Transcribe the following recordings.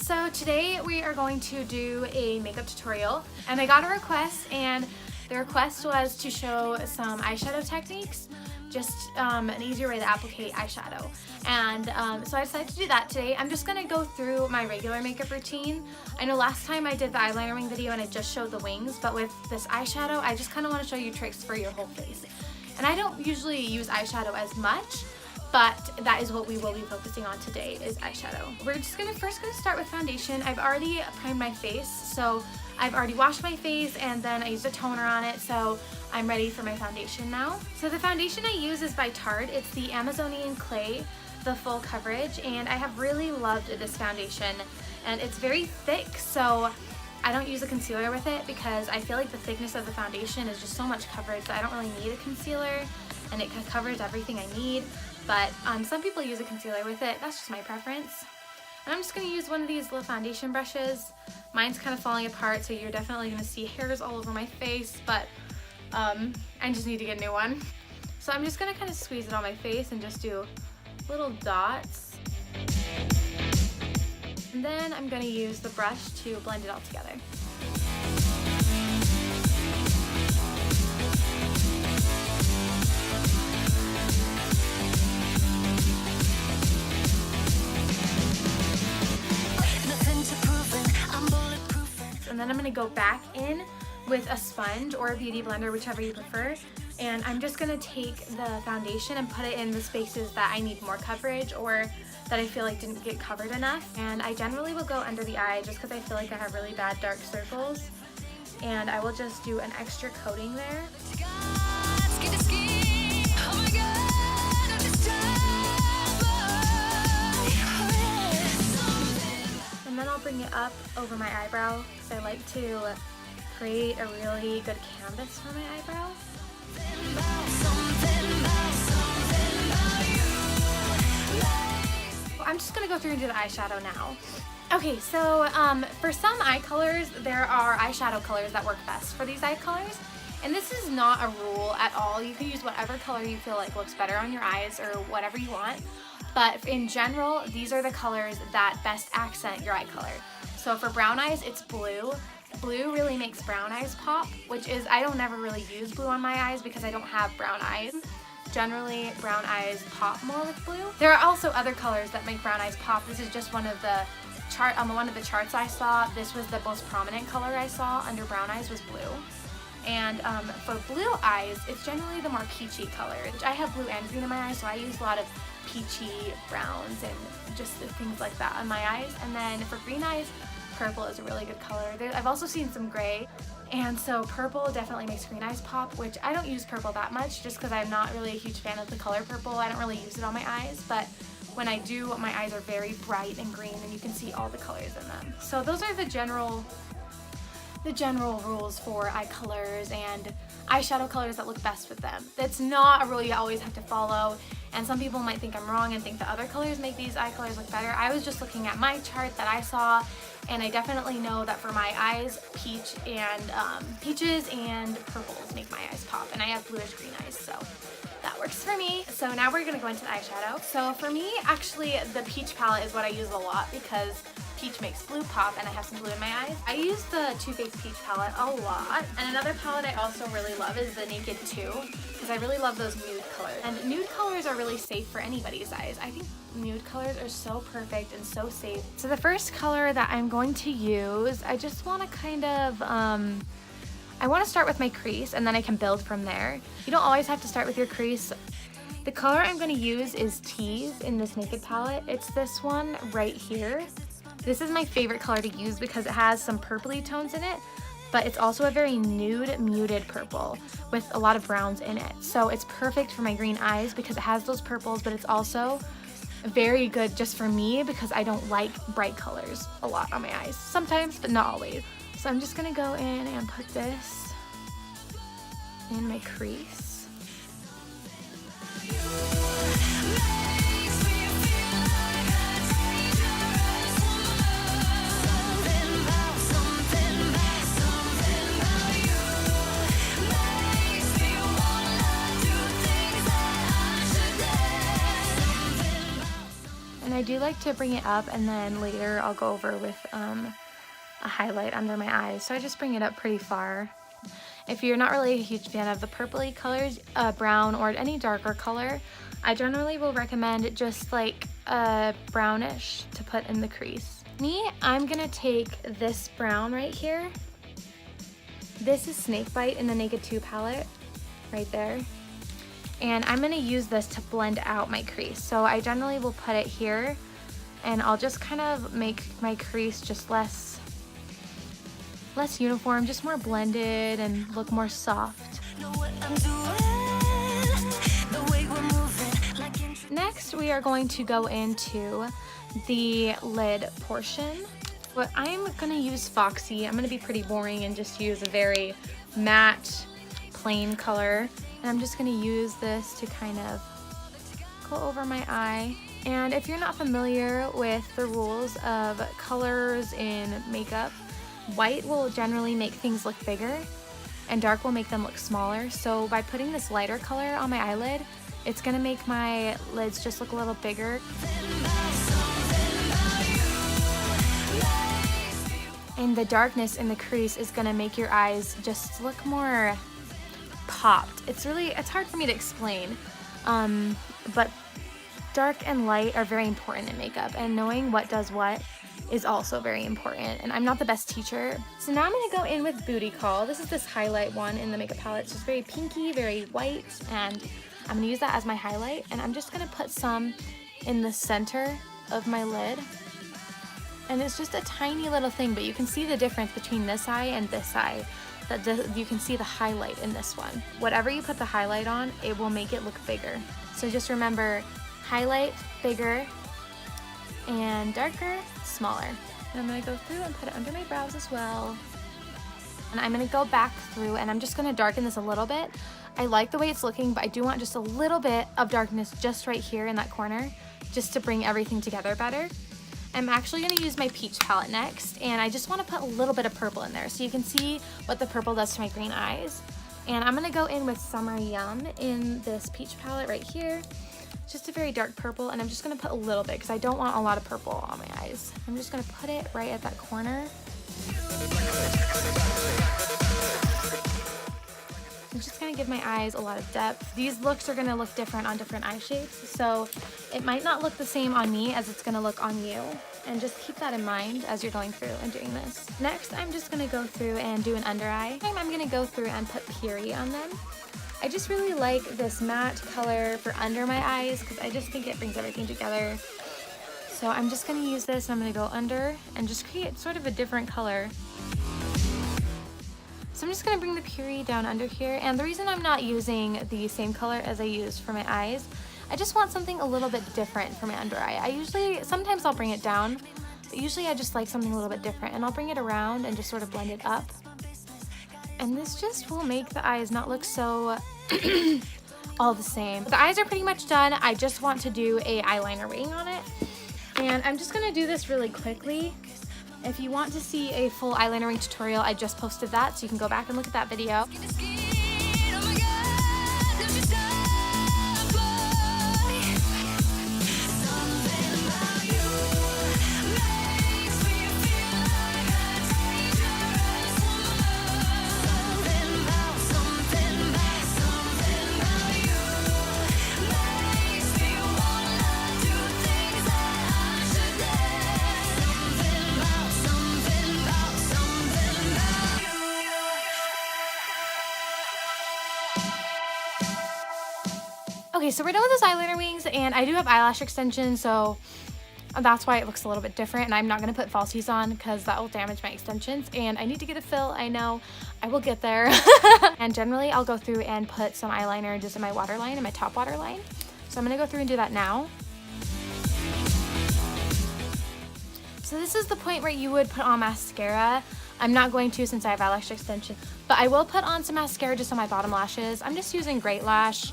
So today we are going to do a makeup tutorial, and I got a request, and the request was to show some eyeshadow techniques, just an easier way to applicate eyeshadow. And so I decided to do that today. I'm just going to go through my regular makeup routine. I know last time I did the eyeliner wing video and I just showed the wings, but with this eyeshadow I just kind of want to show you tricks for your whole face. And I don't usually use eyeshadow as much, but that is what we will be focusing on today, is eyeshadow. We're just first gonna start with foundation. I've already primed my face, so I've already washed my face and then I used a toner on it, so I'm ready for my foundation now. So the foundation I use is by Tarte. It's the Amazonian Clay, the full coverage, and I have really loved this foundation. And it's very thick, so I don't use a concealer with it because I feel like the thickness of the foundation is just so much coverage that I don't really need a concealer, and it covers everything I need. But some people use a concealer with it. That's just my preference. And I'm just going to use one of these little foundation brushes. Mine's kind of falling apart, so you're definitely going to see hairs all over my face, but I just need to get a new one. So I'm just going to kind of squeeze it on my face and just do little dots. And then I'm going to use the brush to blend it all together. And then I'm going to go back in with a sponge or a beauty blender, whichever you prefer, and I'm just going to take the foundation and put it in the spaces that I need more coverage or that I feel like didn't get covered enough. And I generally will go under the eye just because I feel like I have really bad dark circles, and I will just do an extra coating there. And then I'll bring it up over my eyebrow because I like to create a really good canvas for my eyebrow. Well, I'm just going to go through and do the eyeshadow now. Okay, so for some eye colors, there are eyeshadow colors that work best for these eye colors. And this is not a rule at all. You can use whatever color you feel like looks better on your eyes or whatever you want. But in general, these are the colors that best accent your eye color. So for brown eyes, it's blue. Blue really makes brown eyes pop, which is, I don't never really use blue on my eyes because I don't have brown eyes. Generally, brown eyes pop more with blue. There are also other colors that make brown eyes pop. This is just one of the charts I saw. This was the most prominent color I saw under brown eyes was blue. And for blue eyes, it's generally the more peachy color. I have blue and green in my eyes, so I use a lot of peachy browns and just things like that on my eyes. And then for green eyes, purple is a really good color. I've also seen some gray, and so purple definitely makes green eyes pop, which I don't use purple that much just because I'm not really a huge fan of the color purple. I don't really use it on my eyes, but when I do, my eyes are very bright and green and you can see all the colors in them. So those are the general rules for eye colors and eyeshadow colors that look best with them. That's not a rule you always have to follow, and some people might think I'm wrong and think the other colors make these eye colors look better. I was just looking at my chart that I saw, and I definitely know that for my eyes, peaches and purples make my eyes pop, and I have bluish green eyes, so that works for me. So now we're gonna go into the eyeshadow. So for me, actually, the peach palette is what I use a lot because peach makes blue pop and I have some blue in my eyes. I use the Too Faced peach palette a lot. And another palette I also really love is the Naked 2 because I really love those nude colors. And nude colors are really safe for anybody's eyes. I think nude colors are so perfect and so safe. So the first color that I'm going to use, I just want to kind of, I want to start with my crease and then I can build from there. You don't always have to start with your crease. The color I'm going to use is Tease in this Naked palette. It's this one right here. This is my favorite color to use because it has some purpley tones in it, but it's also a very nude, muted purple with a lot of browns in it. So it's perfect for my green eyes because it has those purples, but it's also very good just for me because I don't like bright colors a lot on my eyes. Sometimes, but not always. So I'm just gonna go in and put this in my crease. I do like to bring it up, and then later I'll go over with a highlight under my eyes. So I just bring it up pretty far. If you're not really a huge fan of the purpley colors, brown or any darker color, I generally will recommend just like a brownish to put in the crease. I'm gonna take this brown right here. This is Snakebite in the Naked 2 palette, right there. And I'm gonna use this to blend out my crease. So I generally will put it here, and I'll just kind of make my crease just less uniform, just more blended and look more soft. Next, we are going to go into the lid portion. But I'm gonna use Foxy. I'm gonna be pretty boring and just use a very matte, plain color. And I'm just gonna use this to kind of go over my eye. And if you're not familiar with the rules of colors in makeup, white will generally make things look bigger and dark will make them look smaller. So by putting this lighter color on my eyelid, it's gonna make my lids just look a little bigger. And the darkness in the crease is gonna make your eyes just look more popped. It's hard for me to explain, but dark and light are very important in makeup, and knowing what does what is also very important. And I'm not the best teacher. So now I'm gonna go in with Booty Call. This is this highlight one in the makeup palette. It's just very pinky, very white, and I'm gonna use that as my highlight. And I'm just gonna put some in the center of my lid. And it's just a tiny little thing, but you can see the difference between this eye and this eye. You can see the highlight in this one. Whatever you put the highlight on, it will make it look bigger. So just remember, highlight, bigger, and darker, smaller. And I'm gonna go through and put it under my brows as well. And I'm gonna go back through, and I'm just gonna darken this a little bit. I like the way it's looking, but I do want just a little bit of darkness just right here in that corner, just to bring everything together better. I'm actually going to use my peach palette next, and I just want to put a little bit of purple in there so you can see what the purple does to my green eyes. And I'm going to go in with Summer Yum in this peach palette right here. It's just a very dark purple, and I'm just going to put a little bit because I don't want a lot of purple on my eyes. I'm just going to put it right at that corner. I'm just going to give my eyes a lot of depth. These looks are going to look different on different eye shapes, so it might not look the same on me as it's going to look on you. And just keep that in mind as you're going through and doing this. Next, I'm just going to go through and do an under eye. I'm going to go through and put Puri on them. I just really like this matte color for under my eyes because I just think it brings everything together. So I'm just going to use this, and I'm going to go under and just create sort of a different color. So I'm just going to bring the Puri down under here, and the reason I'm not using the same color as I used for my eyes, I just want something a little bit different for my under eye. Sometimes I'll bring it down, but usually I just like something a little bit different, and I'll bring it around and just sort of blend it up. And this just will make the eyes not look so all the same. The eyes are pretty much done. I just want to do a eyeliner wing on it, and I'm just going to do this really quickly. If you want to see a full eyeliner ring tutorial, I just posted that, so you can go back and look at that video. Okay, so we're done with those eyeliner wings, and I do have eyelash extensions, so that's why it looks a little bit different. And I'm not going to put falsies on because that will damage my extensions, and I need to get a fill. I know, I will get there. And generally I'll go through and put some eyeliner just in my waterline, in my top waterline. So I'm going to go through and do that now. So this is the point where you would put on mascara. I'm not going to since I have eyelash extension, but I will put on some mascara just on my bottom lashes. I'm just using Great Lash.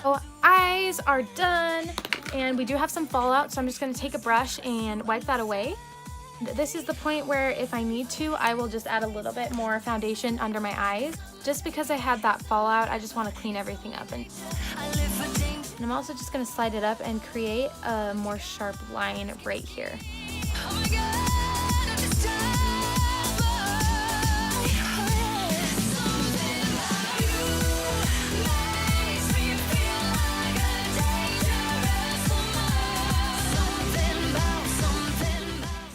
So eyes are done, and we do have some fallout, so I'm just going to take a brush and wipe that away. This is the point where if I need to, I will just add a little bit more foundation under my eyes. Just because I had that fallout, I just want to clean everything up. And I'm also just going to slide it up and create a more sharp line right here.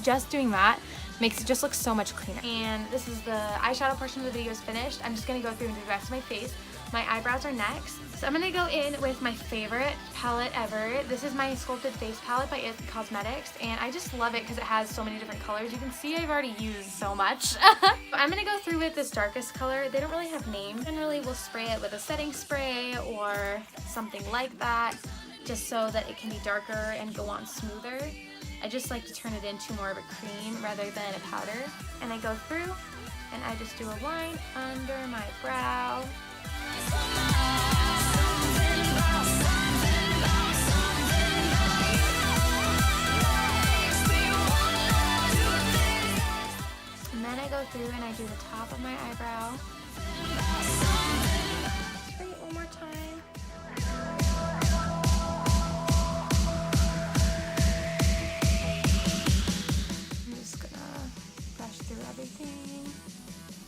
Just doing that makes it just look so much cleaner. And this is the eyeshadow portion of the video is finished. I'm just gonna go through and do the rest of my face. My eyebrows are next. So I'm gonna go in with my favorite palette ever. This is my Sculpted Face palette by It Cosmetics, and I just love it because it has so many different colors. You can see I've already used so much. I'm gonna go through with this darkest color. They don't really have names. Generally, we'll spray it with a setting spray or something like that, just so that it can be darker and go on smoother. I just like to turn it into more of a cream rather than a powder. And I go through and I just do a line under my brow. And then I go through and I do the top of my eyebrow. Spray it one more time. Everything.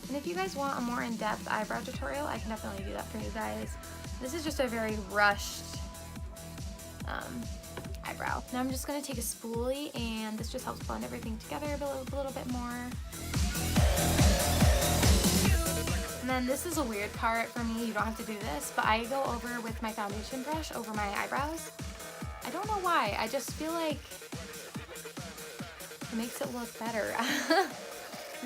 And if you guys want a more in-depth eyebrow tutorial, I can definitely do that for you guys. This is just a very rushed eyebrow. Now I'm just going to take a spoolie, and this just helps blend everything together a little bit more. And then this is a weird part for me. You don't have to do this, but I go over with my foundation brush over my eyebrows. I don't know why. I just feel like it makes it look better.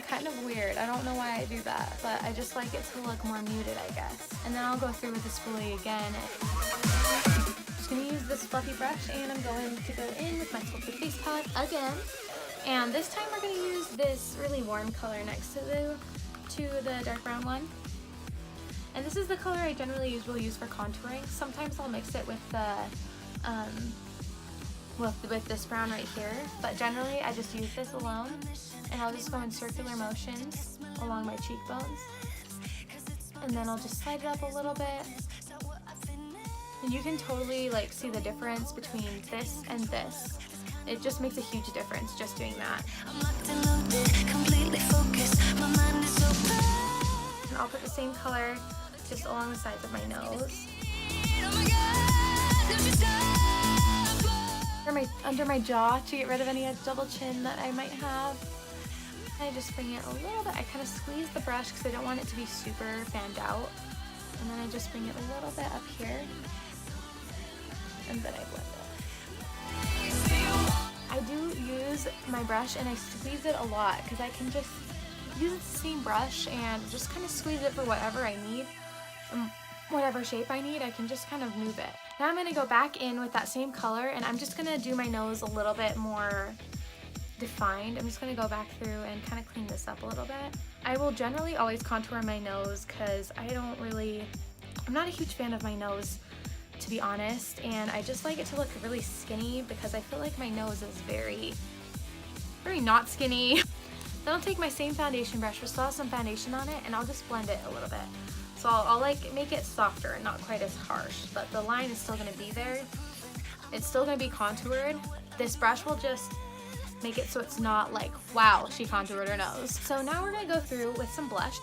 Kind of weird. I don't know why I do that, but I just like it to look more muted, I guess. And then I'll go through with the spoolie again. I'm just going to use this fluffy brush, and I'm going to go in with my Sculpted Face palette again. And this time we're going to use this really warm color next to the dark brown one. And this is the color I generally will use for contouring. Sometimes I'll mix it with the with this brown right here, but generally I just use this alone, and I'll just go in circular motions along my cheekbones, and then I'll just slide it up a little bit, and you can totally like see the difference between this and this. It just makes a huge difference just doing that. And I'll put the same color just along the sides of my nose. Under my jaw to get rid of any double chin that I might have. I just bring it a little bit. I kind of squeeze the brush because I don't want it to be super fanned out. And then I just bring it a little bit up here. And then I blend it. I do use my brush and I squeeze it a lot because I can just use the same brush and just kind of squeeze it for whatever I need. Whatever shape I need, I can just kind of move it. Now I'm going to go back in with that same color, and I'm just going to do my nose a little bit more defined. I'm just going to go back through and kind of clean this up a little bit. I will generally always contour my nose because I'm not a huge fan of my nose, to be honest, and I just like it to look really skinny because I feel like my nose is very not skinny. Then I'll take my same foundation brush, which still has some foundation on it, and I'll just blend it a little bit. So I'll like make it softer and not quite as harsh, but the line is still going to be there. It's still going to be contoured. This brush will just make it so it's not like, wow, she contoured her nose. So now we're going to go through with some blush.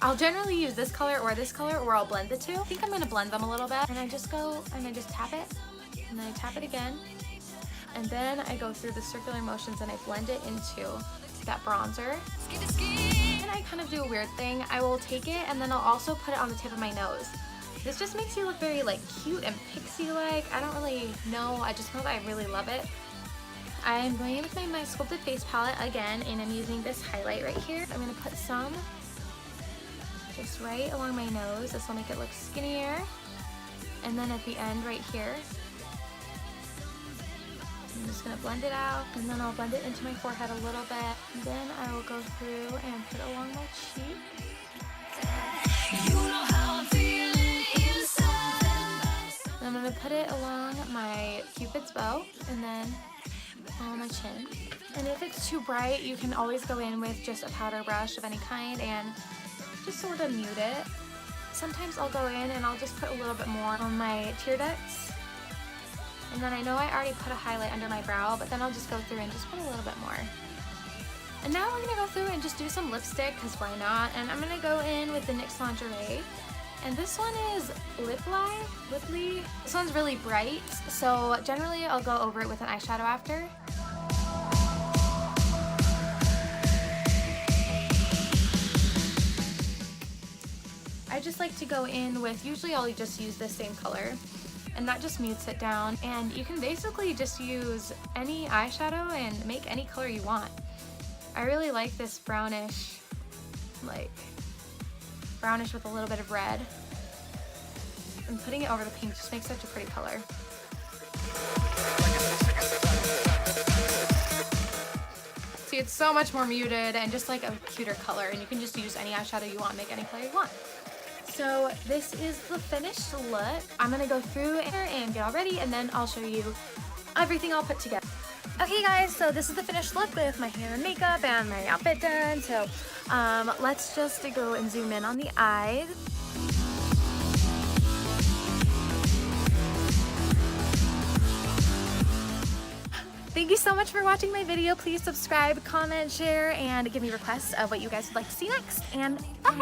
I'll generally use this color, or I'll blend the two. I think I'm going to blend them a little bit. And I just go and I just tap it, and then I tap it again. And then I go through the circular motions and I blend it into that bronzer. And I kind of do a weird thing. I will take it and then I'll also put it on the tip of my nose. This just makes you look very like cute and pixie-like. I don't really know. I just know that I really love it. I'm going in with my Sculpted Face palette again, and I'm using this highlight right here. I'm going to put some just right along my nose. This will make it look skinnier. And then at the end right here, I'm just going to blend it out, and then I'll blend it into my forehead a little bit. And then I will go through and put it along my cheek. And I'm going to put it along my Cupid's bow, and then on my chin. And if it's too bright, you can always go in with just a powder brush of any kind and just sort of mute it. Sometimes I'll go in and I'll just put a little bit more on my tear ducts And then I know I already put a highlight under my brow, but then I'll just go through and just put a little bit more. And now we're gonna go through and just do some lipstick, because why not? And I'm gonna go in with the NYX Lingerie. And this one is Liply. This one's really bright, so generally I'll go over it with an eyeshadow after. I just like to go in with, usually I'll just use the same color, and that just mutes it down. And you can basically just use any eyeshadow and make any color you want. I really like this brownish, like brownish with a little bit of red. And putting it over the pink just makes such a pretty color. See, it's so much more muted and just like a cuter color, and you can just use any eyeshadow you want, make any color you want. So this is the finished look. I'm gonna go through and get all ready, and then I'll show you everything I'll put together. Okay guys, so this is the finished look with my hair and makeup and my outfit done. So let's just go and zoom in on the eyes. Thank you so much for watching my video. Please subscribe, comment, share, and give me requests of what you guys would like to see next. And bye!